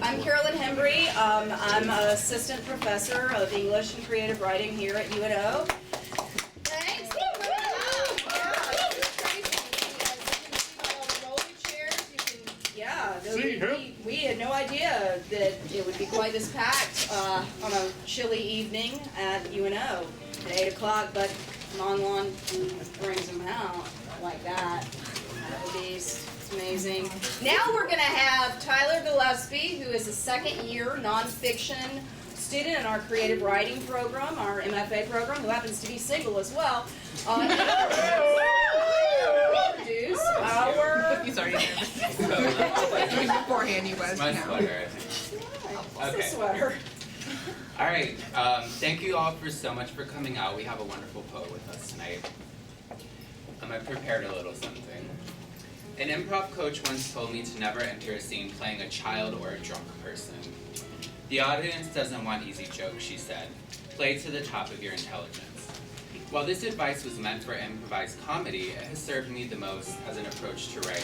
I'm Carolyn Hembree. I'm an assistant professor of English and creative writing here at UNO. Thanks. Yeah, we had no idea that it would be quite this packed on a chilly evening at UNO at 8 o'clock, but Mong-Lan brings them out like that. It's amazing. Now we're going to have Tyler Gillespie, who is a second-year nonfiction student in our creative writing program, our MFA program, who happens to be single as well. Introduce our... He's already nervous. Beforehand he was. My sweater, I think. What's the sweater? All right. Thank you all so much for coming out. We have a wonderful poet with us tonight. I prepared a little something. An improv coach once told me to never enter a scene playing a child or a drunk person. The audience doesn't want easy jokes, she said. Play to the top of your intelligence. While this advice was meant for improvised comedy, it has served me the most as an approach to writing.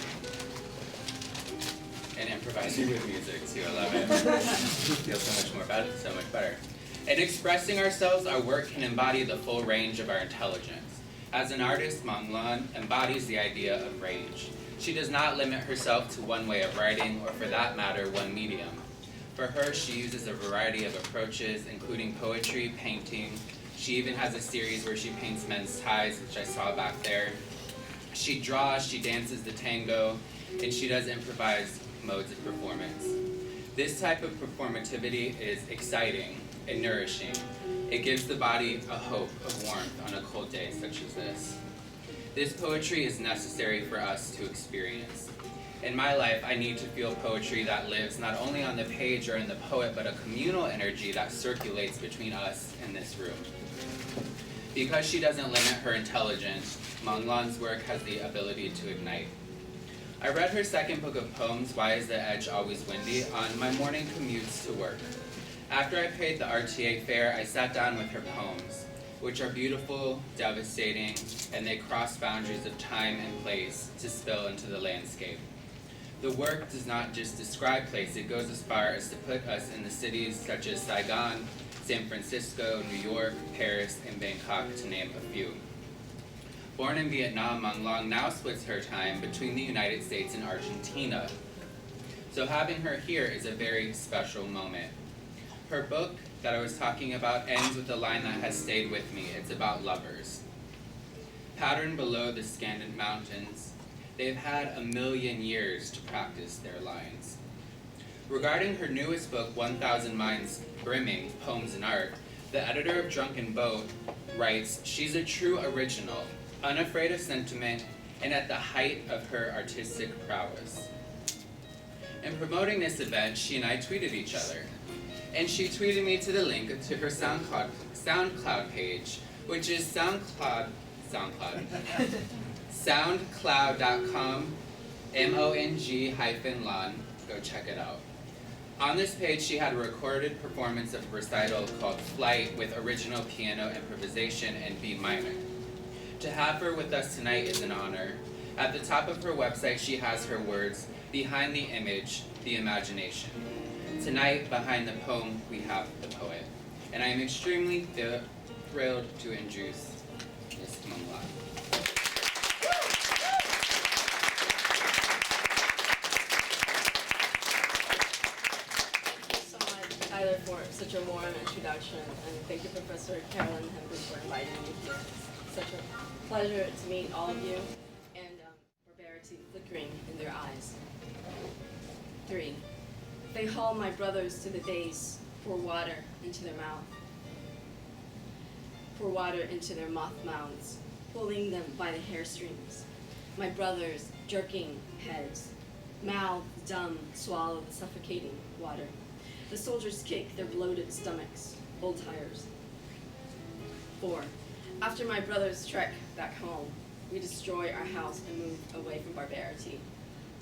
And improvising with music, too, I love it. Feels so much better. In expressing ourselves, our work can embody the full range of our intelligence. As an artist, Mong-Lan embodies the idea of range. She does not limit herself to one way of writing, or for that matter, one medium. For her, she uses a variety of approaches, including poetry, painting. She even has a series where she paints men's ties, which I saw back there. She draws, she dances the tango, and she does improvised modes of performance. This type of performativity is exciting and nourishing. It gives the body a hope of warmth on a cold day such as this. This poetry is necessary for us to experience. In my life, I need to feel poetry that lives not only on the page or in the poet, but a communal energy that circulates between us in this room. Because she doesn't limit her intelligence, Mong-Lan's work has the ability to ignite. I read her second book of poems, Why Is the Edge Always Windy?, on my morning commutes to work. After I paid the RTA fare, I sat down with her poems, which are beautiful, devastating, and they cross boundaries of time and place to spill into the landscape. The work does not just describe place, it goes as far as to put us in the cities such as Saigon, San Francisco, New York, Paris, and Bangkok, to name a few. Born in Vietnam, Mong-Lan now splits her time between the United States and Argentina. So having her here is a very special moment. Her book that I was talking about ends with a line that has stayed with me. It's about lovers. Patterned below the Scandinavian mountains, they've had 1,000,000 years to practice their lines. Regarding her newest book, 1,000 Minds Brimming, Poems and Art, the editor of Drunken Boat writes, she's a true original, unafraid of sentiment, and at the height of her artistic prowess. In promoting this event, she and I tweeted each other. And she tweeted me to the link to her SoundCloud page, which is soundcloud.com, Mong-Lan, go check it out. On this page, she had a recorded performance of a recital called Flight with original piano improvisation in B minor. To have her with us tonight is an honor. At the top of her website, she has her words, behind the image, the imagination. Tonight, behind the poem, we have the poet. And I am extremely thrilled to introduce Ms. Mong-Lan. Thank you so much, Tyler, for such a warm introduction. And thank you, Professor Carolyn Hembree, for inviting me here. It's such a pleasure to meet all of you. And barbarity flickering in their eyes. 3. They haul my brothers to the days, pour water into their mouth, pour water into their moth mouths, pulling them by the hair strings. My brothers jerking heads, mouths dumb, swallow the suffocating water. The soldiers kick their bloated stomachs, old tires. 4. After my brothers trek back home, we destroy our house and move away from barbarity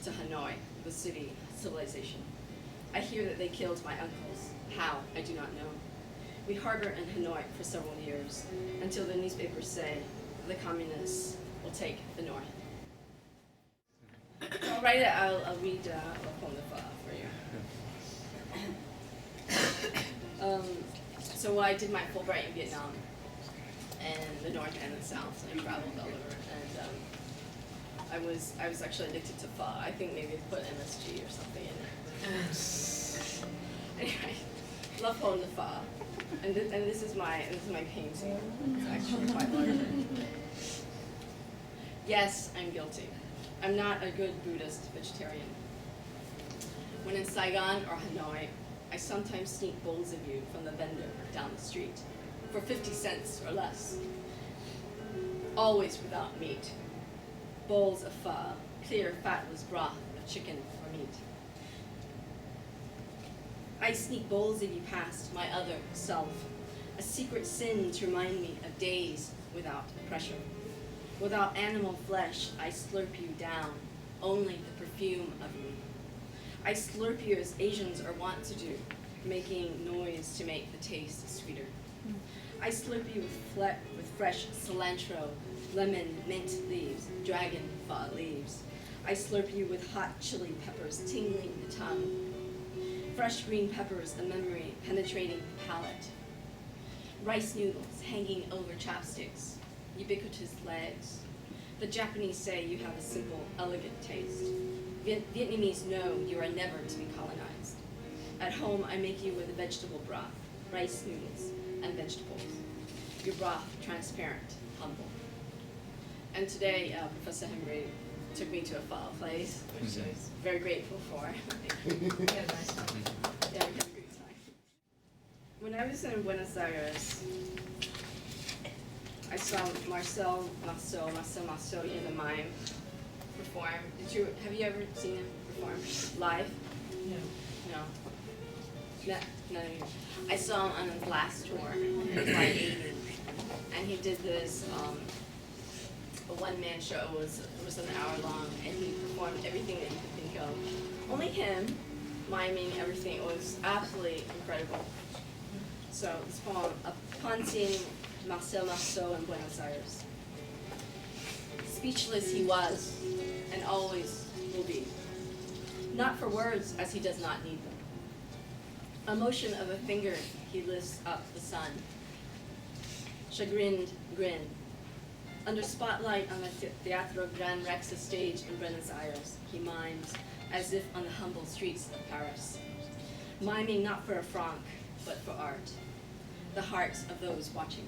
to Hanoi, the city civilization. I hear that they killed my uncles. How, I do not know. We harbor in Hanoi for several years, until the newspapers say the communists will take the north. I'll read a poem for you. So I did my Fulbright in Vietnam, and the North and the South. I traveled all over, and I was actually addicted to pho. I think maybe they put MSG or something in it. Anyway, love pho and the pho, and this is my painting. It's actually quite larger. Yes, I'm guilty. I'm not a good Buddhist vegetarian. When in Saigon or Hanoi, I sometimes sneak bowls of you from the vendor down the street for 50 cents or less. Always without meat. Bowls of pho, clear fatless broth of chicken or meat. I sneak bowls of you past my other self, a secret sin to remind me of days without pressure. Without animal flesh, I slurp you down, only the perfume of you. I slurp you as Asians are wont to do, making noise to make the taste sweeter. I slurp you with fresh cilantro, lemon, mint leaves, dragon pho leaves. I slurp you with hot chili peppers tingling the tongue. Fresh green peppers, a memory penetrating the palate. Rice noodles hanging over chopsticks, ubiquitous legs. The Japanese say you have a simple, elegant taste. Vietnamese know you are never to be colonized. At home, I make you with a vegetable broth, rice noodles, and vegetables. Your broth transparent, humble. And today, Professor Hembree took me to a pho place, which I was very grateful for. We had a nice time. Yeah, we had a great time. When I was in Buenos Aires, I saw Marcel Marceau, you know, the mime, perform. Have you ever seen him perform live? No. No. None of you. I saw him on a glass tour, like 80, and he did this a one-man show. It was an hour long, and he performed everything that you could think of. Only him, miming everything. It was absolutely incredible. So this poem, upon seeing Marcel Marceau in Buenos Aires. Speechless he was, and always will be. Not for words, as he does not need them. A motion of a finger, he lifts up the sun. Chagrined grin. Under spotlight on the Teatro Gran Rex stage in Buenos Aires, he mimes as if on the humble streets of Paris. Miming not for a franc, but for art. The hearts of those watching.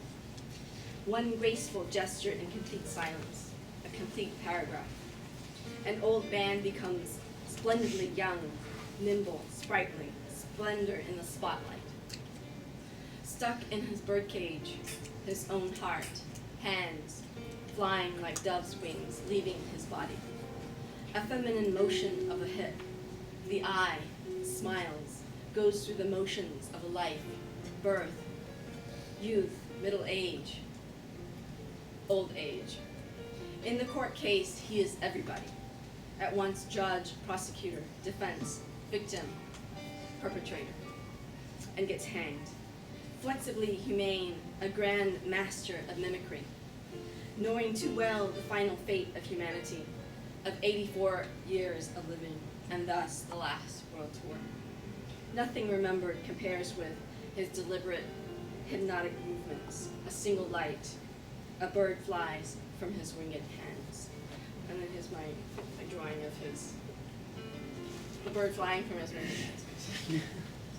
One graceful gesture in complete silence, a complete paragraph. An old band becomes splendidly young, nimble, sprightly, splendor in the spotlight. Stuck in his birdcage, his own heart, hands, flying like dove's wings, leaving his body. A feminine motion of a hip, the eye smiles, goes through the motions of a life, birth, youth, middle age, old age. In the court case, he is everybody. At once judge, prosecutor, defense, victim, perpetrator, and gets hanged. Flexibly humane, a grand master of mimicry, knowing too well the final fate of humanity, of 84 years of living, and thus the last world tour. Nothing remembered compares with his deliberate, hypnotic movements, a single light, a bird flies from his winged hands. And then here's my drawing of his, the bird flying from his winged hands.